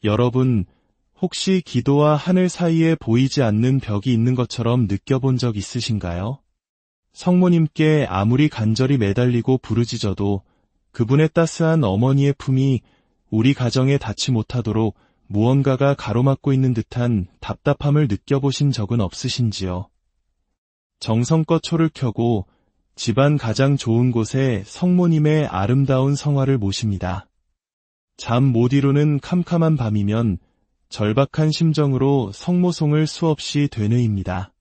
여러분, 혹시 기도와 하늘 사이에 보이지 않는 벽이 있는 것처럼 느껴본 적 있으신가요? 성모님께 아무리 간절히 매달리고 부르짖어도 그분의 따스한 어머니의 품이 우리 가정에 닿지 못하도록 무언가가 가로막고 있는 듯한 답답함을 느껴보신 적은 없으신지요? 정성껏 초를 켜고 집안 가장 좋은 곳에 성모님의 아름다운 성화를 모십니다. 잠 못 이루는 캄캄한 밤이면 절박한 심정으로 성모송을 수없이 되뇌입니다.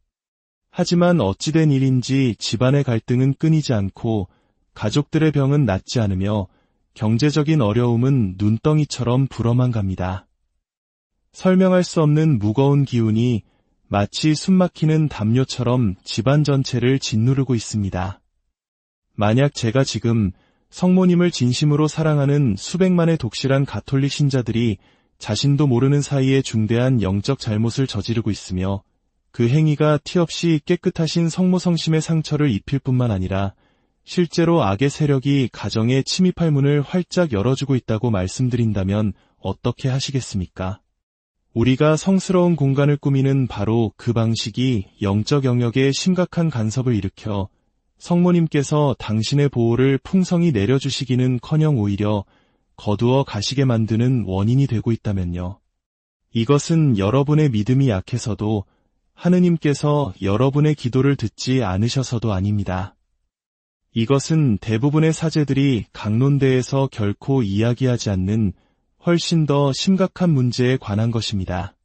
하지만 어찌된 일인지 집안의 갈등은 끊이지 않고 가족들의 병은 낫지 않으며 경제적인 어려움은 눈덩이처럼 불어만 갑니다. 설명할 수 없는 무거운 기운이 마치 숨막히는 담요처럼 집안 전체를 짓누르고 있습니다. 만약 제가 지금 성모님을 진심으로 사랑하는 수백만의 독실한 가톨릭 신자들이 자신도 모르는 사이에 중대한 영적 잘못을 저지르고 있으며 그 행위가 티없이 깨끗하신 성모성심의 상처를 입힐 뿐만 아니라 실제로 악의 세력이 가정에 침입할 문을 활짝 열어주고 있다고 말씀드린다면 어떻게 하시겠습니까? 우리가 성스러운 공간을 꾸미는 바로 그 방식이 영적 영역에 심각한 간섭을 일으켜 성모님께서 당신의 보호를 풍성히 내려주시기는커녕 오히려 거두어 가시게 만드는 원인이 되고 있다면요. 이것은 여러분의 믿음이 약해서도 하느님께서 여러분의 기도를 듣지 않으셔서도 아닙니다. 이것은 대부분의 사제들이 강론대에서 결코 이야기하지 않는 훨씬 더 심각한 문제에 관한 것입니다.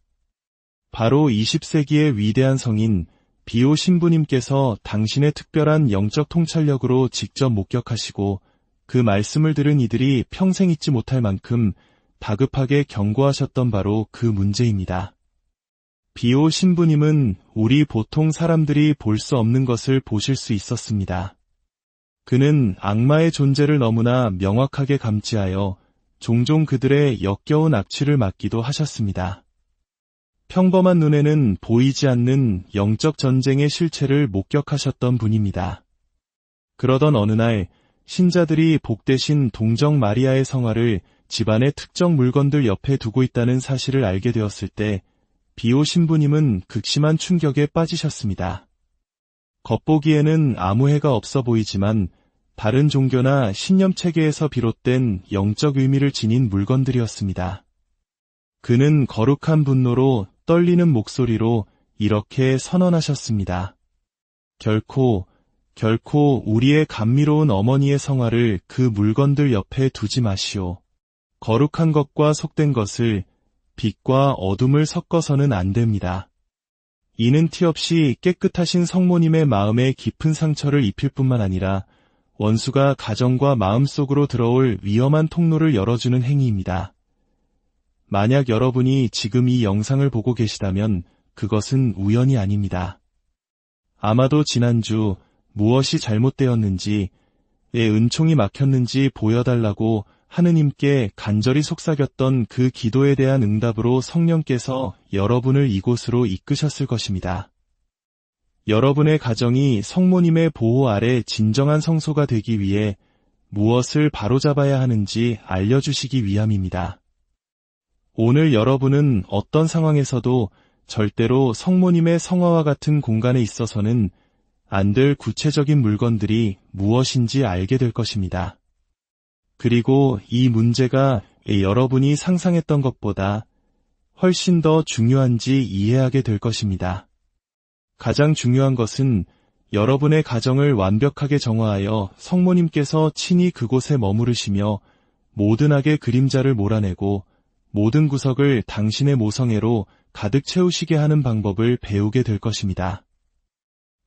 바로 20세기의 위대한 성인 비오 신부님께서 당신의 특별한 영적 통찰력으로 직접 목격하시고 그 말씀을 들은 이들이 평생 잊지 못할 만큼 다급하게 경고하셨던 바로 그 문제입니다. 비오 신부님은 우리 보통 사람들이 볼 수 없는 것을 보실 수 있었습니다. 그는 악마의 존재를 너무나 명확하게 감지하여 종종 그들의 역겨운 악취를 맡기도 하셨습니다. 평범한 눈에는 보이지 않는 영적 전쟁의 실체를 목격하셨던 분입니다. 그러던 어느 날 신자들이 복되신 동정 마리아의 성화를 집안의 특정 물건들 옆에 두고 있다는 사실을 알게 되었을 때 비오 신부님은 극심한 충격에 빠지셨습니다. 겉보기에는 아무 해가 없어 보이지만 다른 종교나 신념 체계에서 비롯된 영적 의미를 지닌 물건들이었습니다. 그는 거룩한 분노로 떨리는 목소리로 이렇게 선언하셨습니다. 결코 우리의 감미로운 어머니의 성화를 그 물건들 옆에 두지 마시오. 거룩한 것과 속된 것을, 빛과 어둠을 섞어서는 안 됩니다. 이는 티없이 깨끗하신 성모님의 마음에 깊은 상처를 입힐 뿐만 아니라 원수가 가정과 마음속으로 들어올 위험한 통로를 열어주는 행위입니다. 만약 여러분이 지금 이 영상을 보고 계시다면 그것은 우연이 아닙니다. 아마도 지난주 무엇이 잘못되었는지, 내 은총이 막혔는지 보여달라고 하느님께 간절히 속삭였던 그 기도에 대한 응답으로 성령께서 여러분을 이곳으로 이끄셨을 것입니다. 여러분의 가정이 성모님의 보호 아래 진정한 성소가 되기 위해 무엇을 바로잡아야 하는지 알려주시기 위함입니다. 오늘 여러분은 어떤 상황에서도 절대로 성모님의 성화와 같은 공간에 있어서는 안 될 구체적인 물건들이 무엇인지 알게 될 것입니다. 그리고 이 문제가 여러분이 상상했던 것보다 훨씬 더 중요한지 이해하게 될 것입니다. 가장 중요한 것은 여러분의 가정을 완벽하게 정화하여 성모님께서 친히 그곳에 머무르시며 모든 악의 그림자를 몰아내고 모든 구석을 당신의 모성애로 가득 채우시게 하는 방법을 배우게 될 것입니다.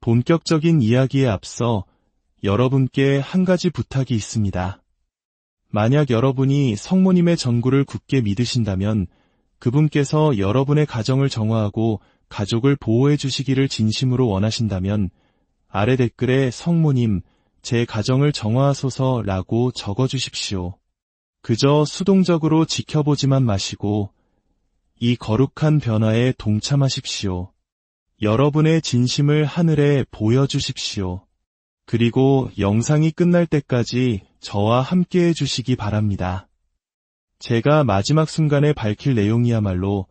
본격적인 이야기에 앞서 여러분께 한 가지 부탁이 있습니다. 만약 여러분이 성모님의 전구를 굳게 믿으신다면 그분께서 여러분의 가정을 정화하고 가족을 보호해 주시기를 진심으로 원하신다면 아래 댓글에 성모님, 제 가정을 정화하소서라고 적어주십시오. 그저 수동적으로 지켜보지만 마시고 이 거룩한 변화에 동참하십시오. 여러분의 진심을 하늘에 보여주십시오. 그리고 영상이 끝날 때까지 저와 함께 해주시기 바랍니다. 제가 마지막 순간에 밝힐 내용이야말로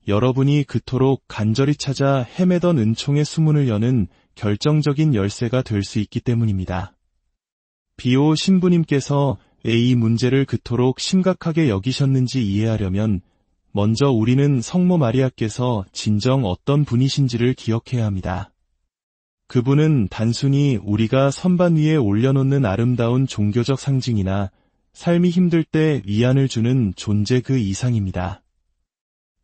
여러분이 그토록 간절히 찾아 헤매던 은총의 수문을 여는 결정적인 열쇠가 될 수 있기 때문입니다. 비오 신부님께서 왜 이 문제를 그토록 심각하게 여기셨는지 이해하려면 먼저 우리는 성모 마리아께서 진정 어떤 분이신지를 기억해야 합니다. 그분은 단순히 우리가 선반 위에 올려놓는 아름다운 종교적 상징이나 삶이 힘들 때 위안을 주는 존재 그 이상입니다.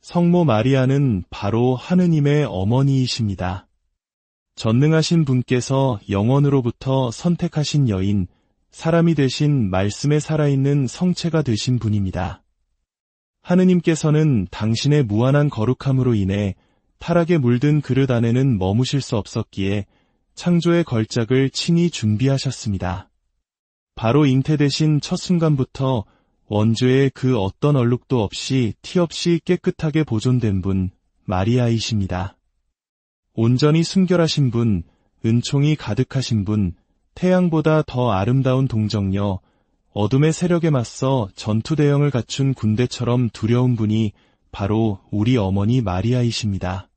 성모 마리아는 바로 하느님의 어머니이십니다. 전능하신 분께서 영원으로부터 선택하신 여인, 사람이 되신 말씀에 살아있는 성체가 되신 분입니다. 하느님께서는 당신의 무한한 거룩함으로 인해 타락에 물든 그릇 안에는 머무실 수 없었기에 창조의 걸작을 친히 준비하셨습니다. 바로 잉태되신 첫 순간부터 원죄의 그 어떤 얼룩도 없이 티 없이 깨끗하게 보존된 분, 마리아이십니다. 온전히 순결하신 분, 은총이 가득하신 분, 태양보다 더 아름다운 동정녀, 어둠의 세력에 맞서 전투대형을 갖춘 군대처럼 두려운 분이 바로 우리 어머니 마리아이십니다.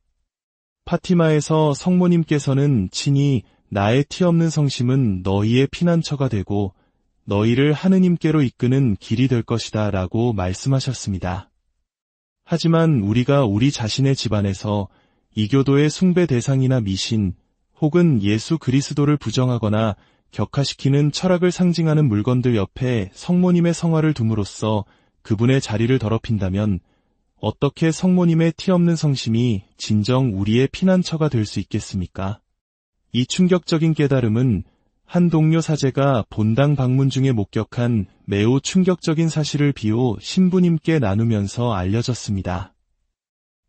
파티마에서 성모님께서는 친히 나의 티 없는 성심은 너희의 피난처가 되고 너희를 하느님께로 이끄는 길이 될 것이다 라고 말씀하셨습니다. 하지만 우리가 우리 자신의 집안에서 이교도의 숭배 대상이나 미신 혹은 예수 그리스도를 부정하거나 격하시키는 철학을 상징하는 물건들 옆에 성모님의 성화를 둠으로써 그분의 자리를 더럽힌다면 어떻게 성모님의 티 없는 성심이 진정 우리의 피난처가 될 수 있겠습니까? 이 충격적인 깨달음은 한 동료 사제가 본당 방문 중에 목격한 매우 충격적인 사실을 비오 신부님께 나누면서 알려졌습니다.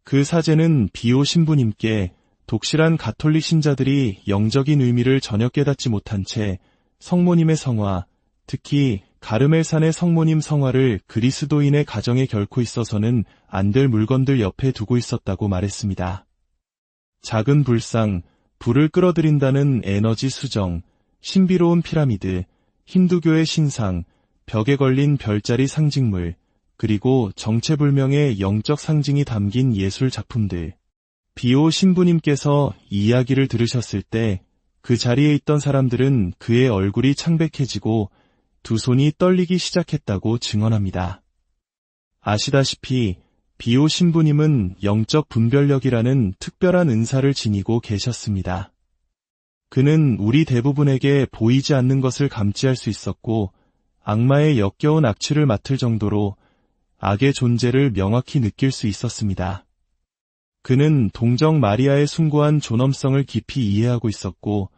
그 사제는 비오 신부님께 독실한 가톨릭 신자들이 영적인 의미를 전혀 깨닫지 못한 채 성모님의 성화, 특히 가르멜산의 성모님 성화를 그리스도인의 가정에 결코 있어서는 안 될 물건들 옆에 두고 있었다고 말했습니다. 작은 불상, 불을 끌어들인다는 에너지 수정, 신비로운 피라미드, 힌두교의 신상, 벽에 걸린 별자리 상징물, 그리고 정체불명의 영적 상징이 담긴 예술 작품들. 비오 신부님께서 이 이야기를 들으셨을 때 그 자리에 있던 사람들은 그의 얼굴이 창백해지고 두 손이 떨리기 시작했다고 증언합니다. 아시다시피 비오 신부님은 영적 분별력이라는 특별한 은사를 지니고 계셨습니다. 그는 우리 대부분에게 보이지 않는 것을 감지할 수 있었고 악마의 역겨운 악취를 맡을 정도로 악의 존재를 명확히 느낄 수 있었습니다. 그는 동정 마리아의 숭고한 존엄성을 깊이 이해하고 있었고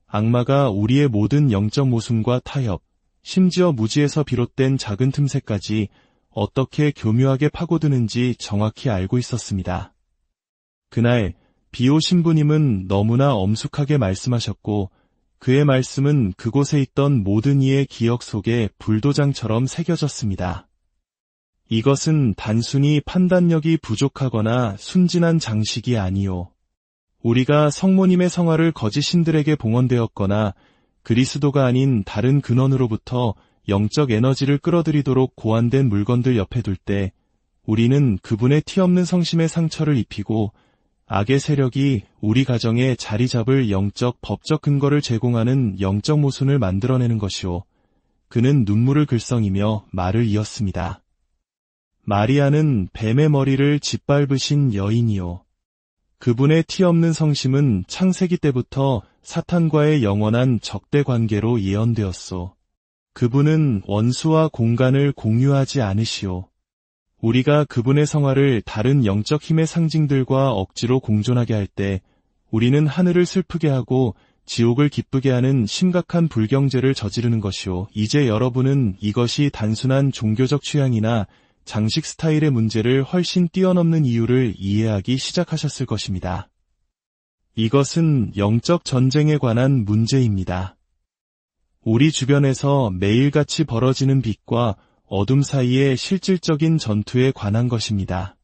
악마가 우리의 모든 영적 모순과 타협, 심지어 무지에서 비롯된 작은 틈새까지 어떻게 교묘하게 파고드는지 정확히 알고 있었습니다. 그날 비오 신부님은 너무나 엄숙하게 말씀하셨고 그의 말씀은 그곳에 있던 모든 이의 기억 속에 불도장처럼 새겨졌습니다. 이것은 단순히 판단력이 부족하거나 순진한 장식이 아니요. 우리가 성모님의 성화를 거짓 신들에게 봉헌되었거나 그리스도가 아닌 다른 근원으로부터 영적 에너지를 끌어들이도록 고안된 물건들 옆에 둘 때 우리는 그분의 티 없는 성심의 상처를 입히고 악의 세력이 우리 가정에 자리 잡을 영적 법적 근거를 제공하는 영적 모순을 만들어내는 것이오. 그는 눈물을 글썽이며 말을 이었습니다. 마리아는 뱀의 머리를 짓밟으신 여인이요. 그분의 티 없는 성심은 창세기 때부터 사탄과의 영원한 적대 관계로 예언되었소. 그분은 원수와 공간을 공유하지 않으시오. 우리가 그분의 성화를 다른 영적 힘의 상징들과 억지로 공존하게 할 때 우리는 하늘을 슬프게 하고 지옥을 기쁘게 하는 심각한 불경죄를 저지르는 것이오. 이제 여러분은 이것이 단순한 종교적 취향이나 장식 스타일의 문제를 훨씬 뛰어넘는 이유를 이해하기 시작하셨을 것입니다. 이것은 영적 전쟁에 관한 문제입니다. 우리 주변에서 매일같이 벌어지는 빛과 어둠 사이의 실질적인 전투에 관한 것입니다.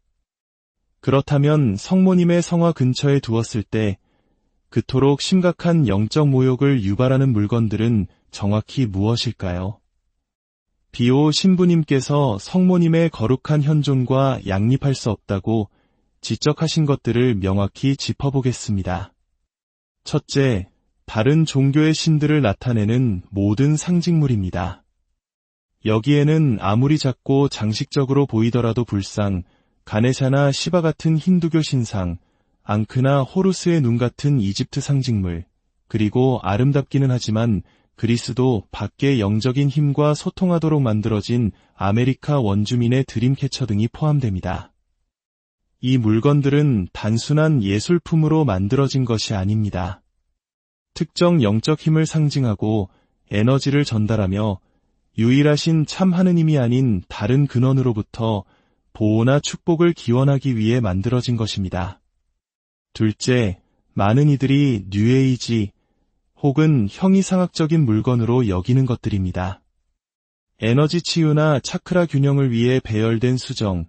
그렇다면 성모님의 성화 근처에 두었을 때 그토록 심각한 영적 모욕을 유발하는 물건들은 정확히 무엇일까요? 비오 신부님께서 성모님의 거룩한 현존과 양립할 수 없다고 지적하신 것들을 명확히 짚어보겠습니다. 첫째, 다른 종교의 신들을 나타내는 모든 상징물입니다. 여기에는 아무리 작고 장식적으로 보이더라도 불상, 가네샤나 시바 같은 힌두교 신상, 앙크나 호루스의 눈 같은 이집트 상징물, 그리고 아름답기는 하지만 그리스도 밖의 영적인 힘과 소통하도록 만들어진 아메리카 원주민의 드림캐쳐 등이 포함됩니다. 이 물건들은 단순한 예술품으로 만들어진 것이 아닙니다. 특정 영적 힘을 상징하고 에너지를 전달하며 유일하신 참 하느님이 아닌 다른 근원으로부터 보호나 축복을 기원하기 위해 만들어진 것입니다. 둘째, 많은 이들이 뉴에이지 혹은 형이상학적인 물건으로 여기는 것들입니다. 에너지 치유나 차크라 균형을 위해 배열된 수정,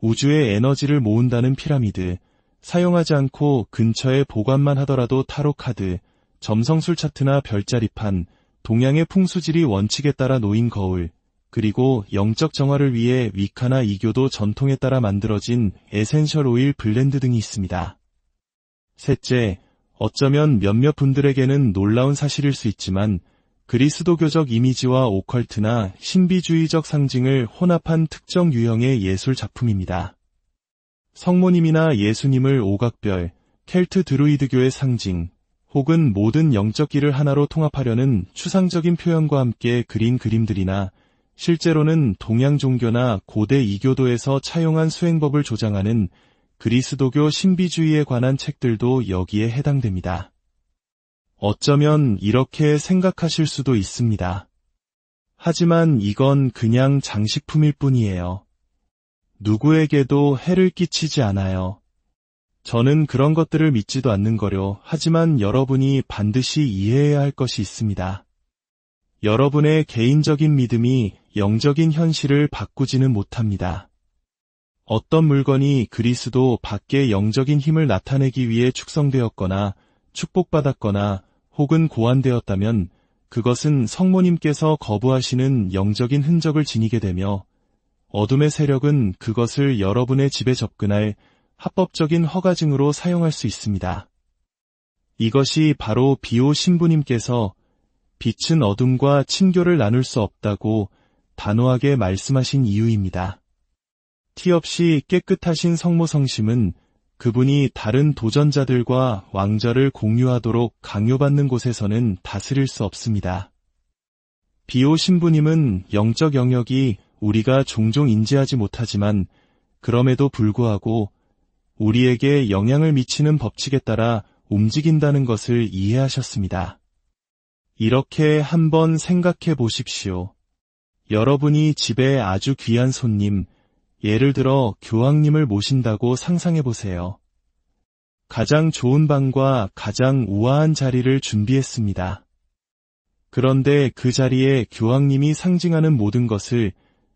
우주의 에너지를 모은다는 피라미드, 사용하지 않고 근처에 보관만 하더라도 타로 카드, 점성술 차트나 별자리판, 동양의 풍수지리 원칙에 따라 놓인 거울, 그리고 영적 정화를 위해 위카나 이교도 전통에 따라 만들어진 에센셜 오일 블렌드 등이 있습니다. 셋째, 어쩌면 몇몇 분들에게는 놀라운 사실일 수 있지만 그리스도교적 이미지와 오컬트나 신비주의적 상징을 혼합한 특정 유형의 예술 작품입니다. 성모님이나 예수님을 오각별, 켈트 드루이드교의 상징, 혹은 모든 영적 길을 하나로 통합하려는 추상적인 표현과 함께 그린 그림들이나 실제로는 동양 종교나 고대 이교도에서 차용한 수행법을 조장하는 그리스도교 신비주의에 관한 책들도 여기에 해당됩니다. 어쩌면 이렇게 생각하실 수도 있습니다. 하지만 이건 그냥 장식품일 뿐이에요. 누구에게도 해를 끼치지 않아요. 저는 그런 것들을 믿지도 않는 거려. 하지만 여러분이 반드시 이해해야 할 것이 있습니다. 여러분의 개인적인 믿음이 영적인 현실을 바꾸지는 못합니다. 어떤 물건이 그리스도 밖의 영적인 힘을 나타내기 위해 축성되었거나 축복받았거나 혹은 고안되었다면 그것은 성모님께서 거부하시는 영적인 흔적을 지니게 되며 어둠의 세력은 그것을 여러분의 집에 접근할 합법적인 허가증으로 사용할 수 있습니다. 이것이 바로 비오 신부님께서 빛은 어둠과 친교를 나눌 수 없다고 단호하게 말씀하신 이유입니다. 티 없이 깨끗하신 성모 성심은 그분이 다른 도전자들과 왕좌를 공유하도록 강요받는 곳에서는 다스릴 수 없습니다. 비오 신부님은 영적 영역이 우리가 종종 인지하지 못하지만 그럼에도 불구하고 우리에게 영향을 미치는 법칙에 따라 움직인다는 것을 이해하셨습니다. 이렇게 한번 생각해 보십시오. 여러분이 집에 아주 귀한 손님, 예를 들어 교황님을 모신다고 상상해 보세요. 가장 좋은 방과 가장 우아한 자리를 준비했습니다. 그런데 그 자리에 교황님이 상징하는 모든 것을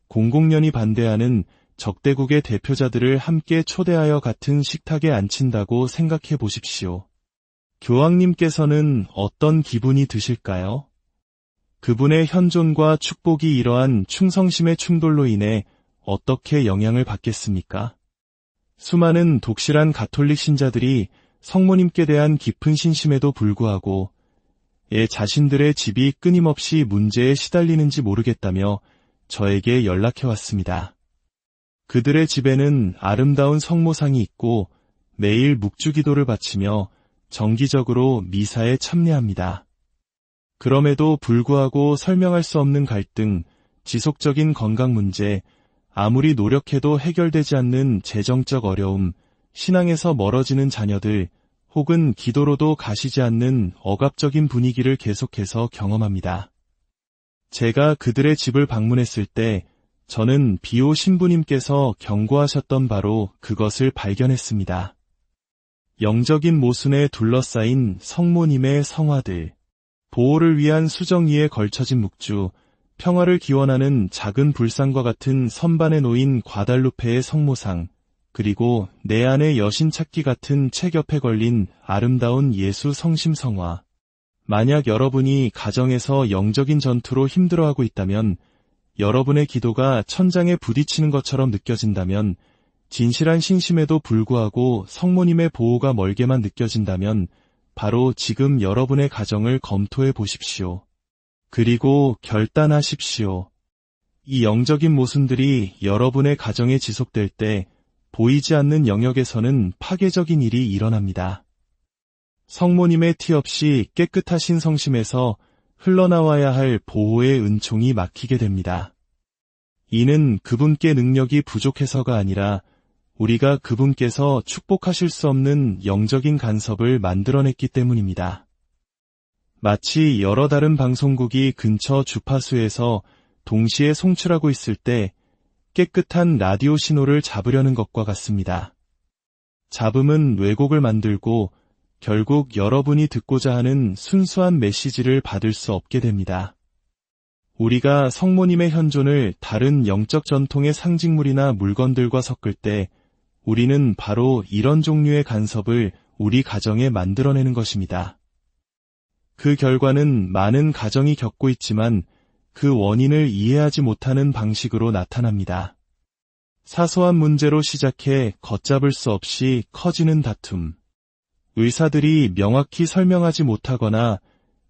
공공연히 반대하는 적대국의 대표자들을 함께 초대하여 같은 식탁에 앉힌다고 생각해 보십시오. 교황님께서는 어떤 기분이 드실까요? 그분의 현존과 축복이 이러한 충성심의 충돌로 인해 어떻게 영향을 받겠습니까? 수많은 독실한 가톨릭 신자들이 성모님께 대한 깊은 신심에도 불구하고 자신들의 집이 끊임없이 문제에 시달리는지 모르겠다며 저에게 연락해왔습니다. 그들의 집에는 아름다운 성모상이 있고 매일 묵주기도를 바치며 정기적으로 미사에 참여합니다. 그럼에도 불구하고 설명할 수 없는 갈등, 지속적인 건강 문제, 아무리 노력해도 해결되지 않는 재정적 어려움, 신앙에서 멀어지는 자녀들, 혹은 기도로도 가시지 않는 억압적인 분위기를 계속해서 경험합니다. 제가 그들의 집을 방문했을 때 저는 비오 신부님께서 경고하셨던 바로 그것을 발견했습니다. 영적인 모순에 둘러싸인 성모님의 성화들, 보호를 위한 수정 위에 걸쳐진 묵주, 평화를 기원하는 작은 불상과 같은 선반에 놓인 과달루페의 성모상, 그리고 내 안의 여신 찾기 같은 책 옆에 걸린 아름다운 예수 성심 성화. 만약 여러분이 가정에서 영적인 전투로 힘들어하고 있다면 여러분의 기도가 천장에 부딪히는 것처럼 느껴진다면, 진실한 신심에도 불구하고 성모님의 보호가 멀게만 느껴진다면 바로 지금 여러분의 가정을 검토해 보십시오. 그리고 결단하십시오. 이 영적인 모순들이 여러분의 가정에 지속될 때 보이지 않는 영역에서는 파괴적인 일이 일어납니다. 성모님의 티 없이 깨끗하신 성심에서 흘러나와야 할 보호의 은총이 막히게 됩니다. 이는 그분께 능력이 부족해서가 아니라 우리가 그분께서 축복하실 수 없는 영적인 간섭을 만들어냈기 때문입니다. 마치 여러 다른 방송국이 근처 주파수에서 동시에 송출하고 있을 때 깨끗한 라디오 신호를 잡으려는 것과 같습니다. 잡음은 왜곡을 만들고 결국 여러분이 듣고자 하는 순수한 메시지를 받을 수 없게 됩니다. 우리가 성모님의 현존을 다른 영적 전통의 상징물이나 물건들과 섞을 때 우리는 바로 이런 종류의 간섭을 우리 가정에 만들어내는 것입니다. 그 결과는 많은 가정이 겪고 있지만 그 원인을 이해하지 못하는 방식으로 나타납니다. 사소한 문제로 시작해 걷잡을 수 없이 커지는 다툼. 의사들이 명확히 설명하지 못하거나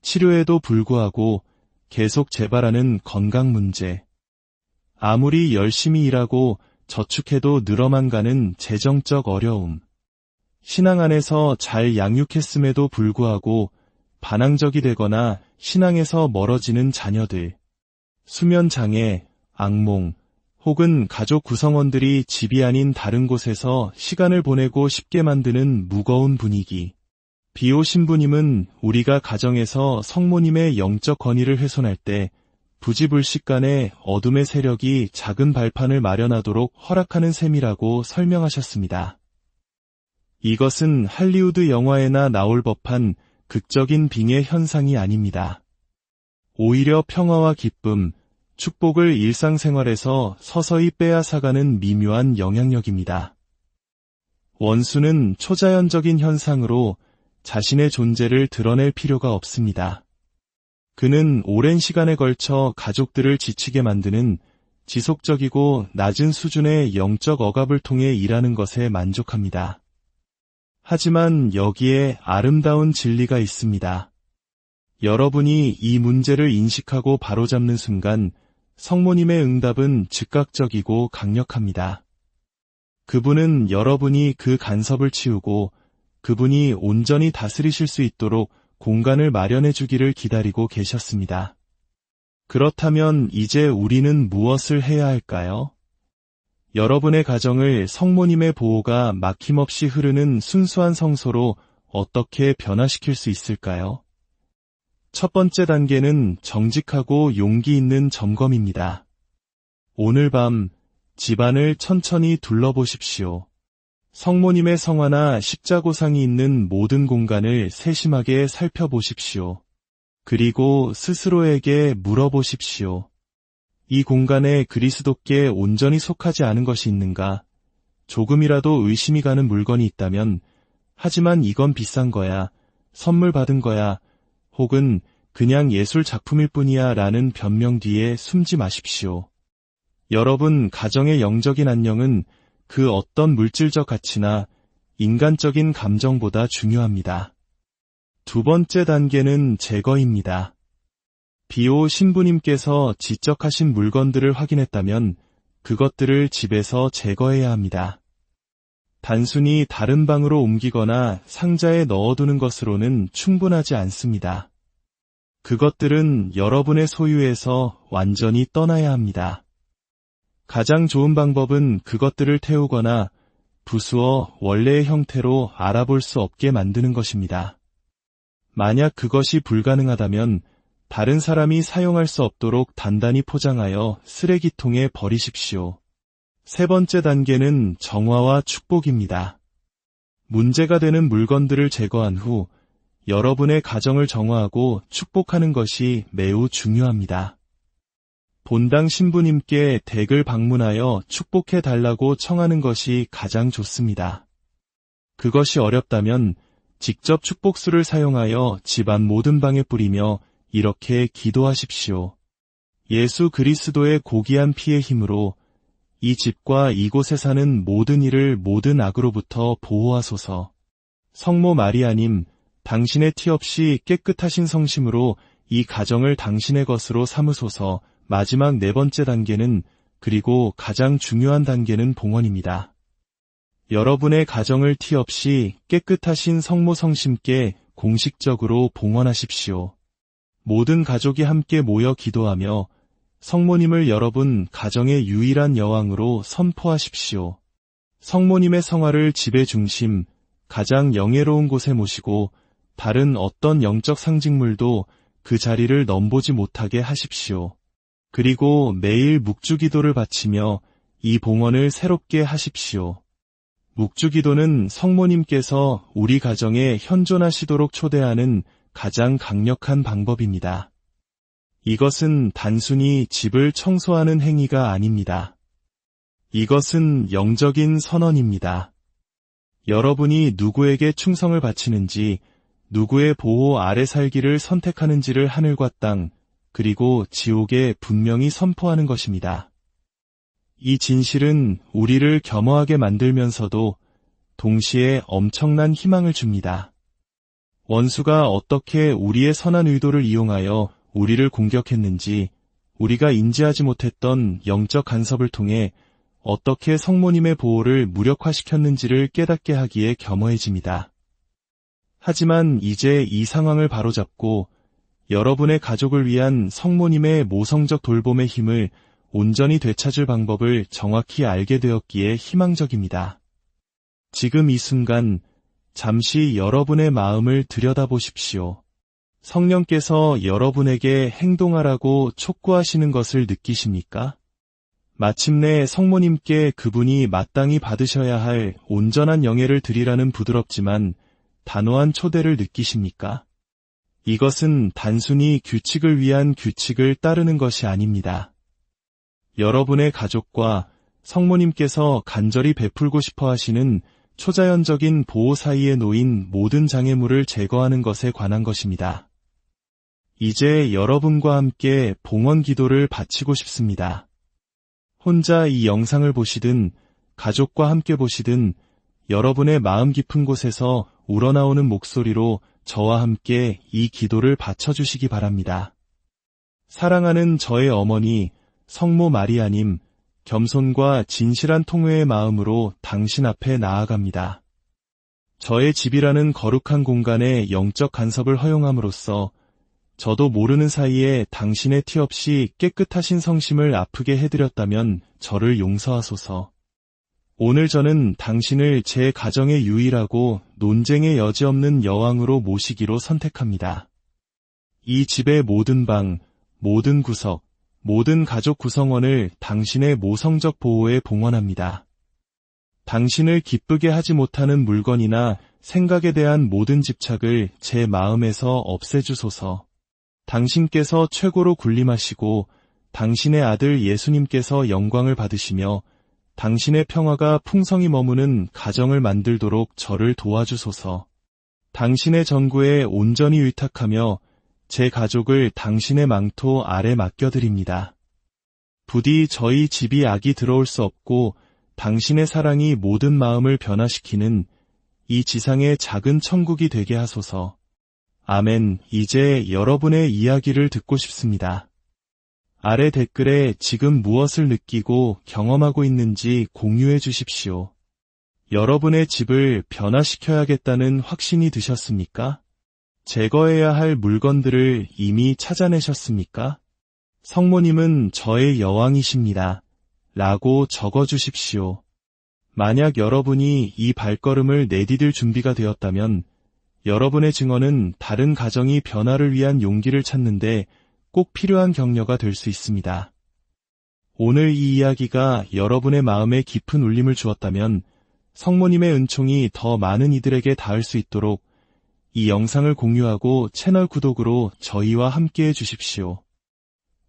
치료에도 불구하고 계속 재발하는 건강 문제. 아무리 열심히 일하고 저축해도 늘어만 가는 재정적 어려움. 신앙 안에서 잘 양육했음에도 불구하고 반항적이 되거나 신앙에서 멀어지는 자녀들. 수면 장애, 악몽, 혹은 가족 구성원들이 집이 아닌 다른 곳에서 시간을 보내고 싶게 만드는 무거운 분위기. 비오 신부님은 우리가 가정에서 성모님의 영적 권위를 훼손할 때 부지불식간에 어둠의 세력이 작은 발판을 마련하도록 허락하는 셈이라고 설명하셨습니다. 이것은 할리우드 영화에나 나올 법한 극적인 빙의 현상이 아닙니다. 오히려 평화와 기쁨, 축복을 일상생활에서 서서히 빼앗아가는 미묘한 영향력입니다. 원수는 초자연적인 현상으로 자신의 존재를 드러낼 필요가 없습니다. 그는 오랜 시간에 걸쳐 가족들을 지치게 만드는 지속적이고 낮은 수준의 영적 억압을 통해 일하는 것에 만족합니다. 하지만 여기에 아름다운 진리가 있습니다. 여러분이 이 문제를 인식하고 바로잡는 순간 성모님의 응답은 즉각적이고 강력합니다. 그분은 여러분이 그 간섭을 치우고 그분이 온전히 다스리실 수 있도록 공간을 마련해 주기를 기다리고 계셨습니다. 그렇다면 이제 우리는 무엇을 해야 할까요? 여러분의 가정을 성모님의 보호가 막힘없이 흐르는 순수한 성소로 어떻게 변화시킬 수 있을까요? 첫 번째 단계는 정직하고 용기 있는 점검입니다. 오늘 밤 집안을 천천히 둘러보십시오. 성모님의 성화나 십자고상이 있는 모든 공간을 세심하게 살펴보십시오. 그리고 스스로에게 물어보십시오. 이 공간에 그리스도께 온전히 속하지 않은 것이 있는가? 조금이라도 의심이 가는 물건이 있다면, 하지만 이건 비싼 거야, 선물 받은 거야, 혹은 그냥 예술 작품일 뿐이야 라는 변명 뒤에 숨지 마십시오. 여러분 가정의 영적인 안녕은 그 어떤 물질적 가치나 인간적인 감정보다 중요합니다. 두 번째 단계는 제거입니다. 비오 신부님께서 지적하신 물건들을 확인했다면 그것들을 집에서 제거해야 합니다. 단순히 다른 방으로 옮기거나 상자에 넣어두는 것으로는 충분하지 않습니다. 그것들은 여러분의 소유에서 완전히 떠나야 합니다. 가장 좋은 방법은 그것들을 태우거나 부수어 원래의 형태로 알아볼 수 없게 만드는 것입니다. 만약 그것이 불가능하다면 다른 사람이 사용할 수 없도록 단단히 포장하여 쓰레기통에 버리십시오. 세 번째 단계는 정화와 축복입니다. 문제가 되는 물건들을 제거한 후 여러분의 가정을 정화하고 축복하는 것이 매우 중요합니다. 본당 신부님께 댁을 방문하여 축복해 달라고 청하는 것이 가장 좋습니다. 그것이 어렵다면 직접 축복수를 사용하여 집안 모든 방에 뿌리며 이렇게 기도하십시오. 예수 그리스도의 고귀한 피의 힘으로 이 집과 이곳에 사는 모든 이를 모든 악으로부터 보호하소서. 성모 마리아님, 당신의 티 없이 깨끗하신 성심으로 이 가정을 당신의 것으로 삼으소서. 마지막 네 번째 단계는, 그리고 가장 중요한 단계는 봉헌입니다. 여러분의 가정을 티 없이 깨끗하신 성모 성심께 공식적으로 봉헌하십시오. 모든 가족이 함께 모여 기도하며 성모님을 여러분 가정의 유일한 여왕으로 선포하십시오. 성모님의 성화를 집의 중심, 가장 영예로운 곳에 모시고 다른 어떤 영적 상징물도 그 자리를 넘보지 못하게 하십시오. 그리고 매일 묵주기도를 바치며 이 봉헌을 새롭게 하십시오. 묵주기도는 성모님께서 우리 가정에 현존하시도록 초대하는 가장 강력한 방법입니다. 이것은 단순히 집을 청소하는 행위가 아닙니다. 이것은 영적인 선언입니다. 여러분이 누구에게 충성을 바치는지, 누구의 보호 아래 살기를 선택하는지를 하늘과 땅, 그리고 지옥에 분명히 선포하는 것입니다. 이 진실은 우리를 겸허하게 만들면서도 동시에 엄청난 희망을 줍니다. 원수가 어떻게 우리의 선한 의도를 이용하여 우리를 공격했는지, 우리가 인지하지 못했던 영적 간섭을 통해 어떻게 성모님의 보호를 무력화시켰는지를 깨닫게 하기에 겸허해집니다. 하지만 이제 이 상황을 바로잡고 여러분의 가족을 위한 성모님의 모성적 돌봄의 힘을 온전히 되찾을 방법을 정확히 알게 되었기에 희망적입니다. 지금 이 순간 잠시 여러분의 마음을 들여다보십시오. 성령께서 여러분에게 행동하라고 촉구하시는 것을 느끼십니까? 마침내 성모님께 그분이 마땅히 받으셔야 할 온전한 영예를 드리라는 부드럽지만 단호한 초대를 느끼십니까? 이것은 단순히 규칙을 위한 규칙을 따르는 것이 아닙니다. 여러분의 가족과 성모님께서 간절히 베풀고 싶어 하시는 초자연적인 보호 사이에 놓인 모든 장애물을 제거하는 것에 관한 것입니다. 이제 여러분과 함께 봉헌 기도를 바치고 싶습니다. 혼자 이 영상을 보시든 가족과 함께 보시든 여러분의 마음 깊은 곳에서 우러나오는 목소리로 저와 함께 이 기도를 바쳐주시기 바랍니다. 사랑하는 저의 어머니 성모 마리아님, 겸손과 진실한 통회의 마음으로 당신 앞에 나아갑니다. 저의 집이라는 거룩한 공간에 영적 간섭을 허용함으로써 저도 모르는 사이에 당신의 티 없이 깨끗하신 성심을 아프게 해드렸다면 저를 용서하소서. 오늘 저는 당신을 제 가정의 유일하고 논쟁의 여지 없는 여왕으로 모시기로 선택합니다. 이 집의 모든 방, 모든 구석, 모든 가족 구성원을 당신의 모성적 보호에 봉헌합니다. 당신을 기쁘게 하지 못하는 물건이나 생각에 대한 모든 집착을 제 마음에서 없애주소서. 당신께서 최고로 군림하시고 당신의 아들 예수님께서 영광을 받으시며 당신의 평화가 풍성히 머무는 가정을 만들도록 저를 도와주소서. 당신의 전구에 온전히 의탁하며 제 가족을 당신의 망토 아래 맡겨드립니다. 부디 저희 집이 악이 들어올 수 없고 당신의 사랑이 모든 마음을 변화시키는 이 지상의 작은 천국이 되게 하소서. 아멘. 이제 여러분의 이야기를 듣고 싶습니다. 아래 댓글에 지금 무엇을 느끼고 경험하고 있는지 공유해 주십시오. 여러분의 집을 변화시켜야겠다는 확신이 드셨습니까? 제거해야 할 물건들을 이미 찾아내셨습니까? 성모님은 저의 여왕이십니다. 라고 적어주십시오. 만약 여러분이 이 발걸음을 내디딜 준비가 되었다면 여러분의 증언은 다른 가정이 변화를 위한 용기를 찾는데 꼭 필요한 격려가 될 수 있습니다. 오늘 이 이야기가 여러분의 마음에 깊은 울림을 주었다면 성모님의 은총이 더 많은 이들에게 닿을 수 있도록 이 영상을 공유하고 채널 구독으로 저희와 함께해 주십시오.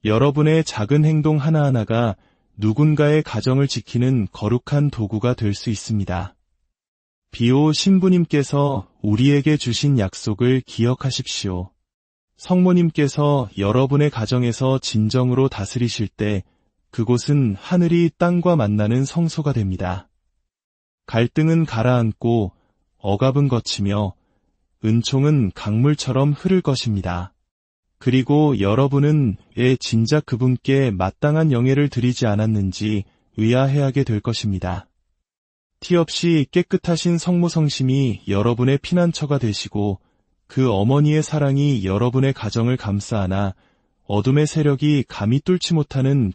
여러분의 작은 행동 하나하나가 누군가의 가정을 지키는 거룩한 도구가 될 수 있습니다. 비오 신부님께서 우리에게 주신 약속을 기억하십시오. 성모님께서 여러분의 가정에서 진정으로 다스리실 때 그곳은 하늘이 땅과 만나는 성소가 됩니다. 갈등은 가라앉고 억압은 거치며 은총은 강물처럼 흐를 것입니다. 그리고 여러분은 왜 진작 그분께 마땅한 영예를 드리지 않았는지 의아해하게 될 것입니다. 티 없이 깨끗하신 성모성심이 여러분의 피난처가 되시고 그 어머니의 사랑이 여러분의 가정을 감싸 안아 어둠의 세력이 감히 뚫지 못하는